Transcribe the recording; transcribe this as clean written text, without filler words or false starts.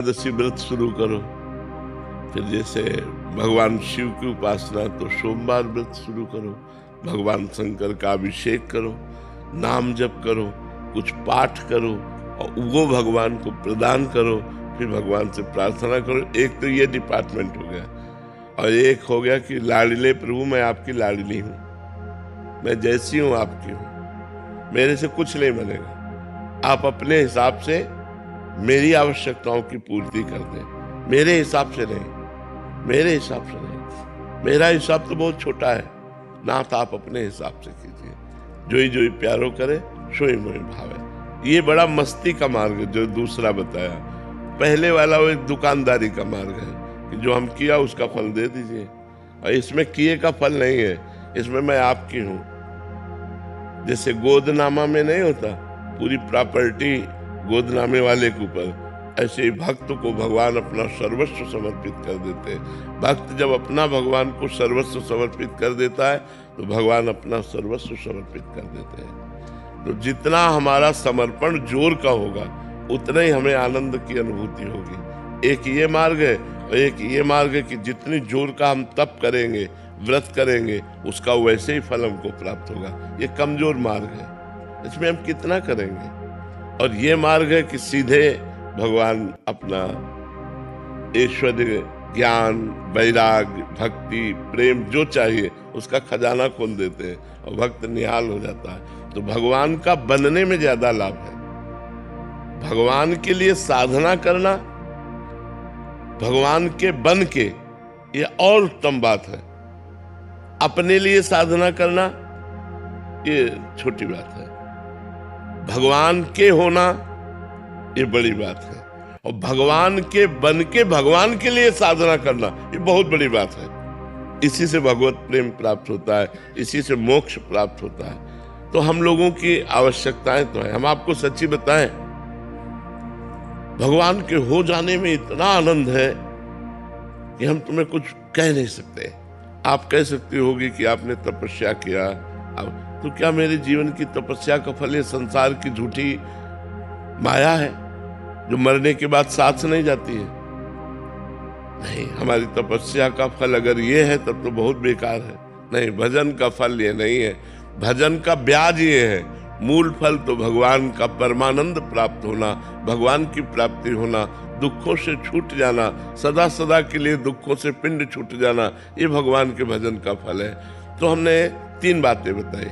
एकादशी व्रत शुरू करो। फिर जैसे भगवान शिव की उपासना तो सोमवार व्रत शुरू करो, भगवान शंकर का अभिषेक करो, नाम जप करो, कुछ पाठ करो और वो भगवान को प्रदान करो। फिर भगवान से प्रार्थना करो। एक तो ये डिपार्टमेंट हो गया, और एक हो गया कि लाडले प्रभु मैं आपकी लाडली हूँ, मैं जैसी हूँ आपकी हूँ, मेरे से कुछ नहीं बनेगा, आप अपने हिसाब से मेरी आवश्यकताओं की पूर्ति कर दें, मेरे हिसाब से नहीं, मेरे हिसाब से नहीं, मेरा हिसाब तो बहुत छोटा है, नाथ आप अपने हिसाब से कीजिए। जोई जोई प्यारो करे सोई मोई भावे। ये बड़ा मस्ती का मार्ग है जो दूसरा बताया। पहले वाला वो एक दुकानदारी का मार्ग है कि जो हम किया उसका फल दे दीजिए, और इसमें किए का फल नहीं है, इसमें मैं आपकी हूँ। जैसे गोदनामा में नहीं होता पूरी प्रॉपर्टी गोदनामे वाले के ऊपर, ऐसे ही भक्त को भगवान अपना सर्वस्व समर्पित कर देते हैं। भक्त जब अपना भगवान को सर्वस्व समर्पित कर देता है तो भगवान अपना सर्वस्व समर्पित कर देते हैं। तो जितना हमारा समर्पण जोर का होगा उतना ही हमें आनंद की अनुभूति होगी। एक ये मार्ग है, और एक ये मार्ग है कि जितनी जोर का हम तप करेंगे, व्रत करेंगे, उसका वैसे ही फल हमको प्राप्त होगा। ये कमजोर मार्ग है, इसमें हम कितना करेंगे। और ये मार्ग है कि सीधे भगवान अपना ऐश्वर्य, ज्ञान, वैराग्य, भक्ति, प्रेम जो चाहिए उसका खजाना खोल देते हैं और भक्त निहाल हो जाता है। तो भगवान का बनने में ज्यादा लाभ है। भगवान के लिए साधना करना, भगवान के बन के, ये और उत्तम बात है। अपने लिए साधना करना ये छोटी बात है, भगवान के होना ये बड़ी बात है, और भगवान के बन के भगवान के लिए साधना करना ये बहुत बड़ी बात है। इसी से भगवत प्रेम प्राप्त होता है, इसी से मोक्ष प्राप्त होता है। तो हम लोगों की आवश्यकताएं तो है। हम आपको सच्ची बताएं, भगवान के हो जाने में इतना आनंद है कि हम तुम्हें कुछ कह नहीं सकते। आप कह सकती होगी कि आपने तपस्या किया, तो क्या मेरे जीवन की तपस्या का फल ये संसार की झूठी माया है जो मरने के बाद साथ नहीं जाती है? नहीं, हमारी तपस्या का फल अगर ये है तब तो बहुत बेकार है। नहीं, भजन का फल ये नहीं है, भजन का ब्याज ये है। मूल फल तो भगवान का परमानंद प्राप्त होना, भगवान की प्राप्ति होना, दुखों से छूट जाना, सदा सदा के लिए दुखों से पिंड छूट जाना, ये भगवान के भजन का फल है। तो हमने 3 बातें बताई।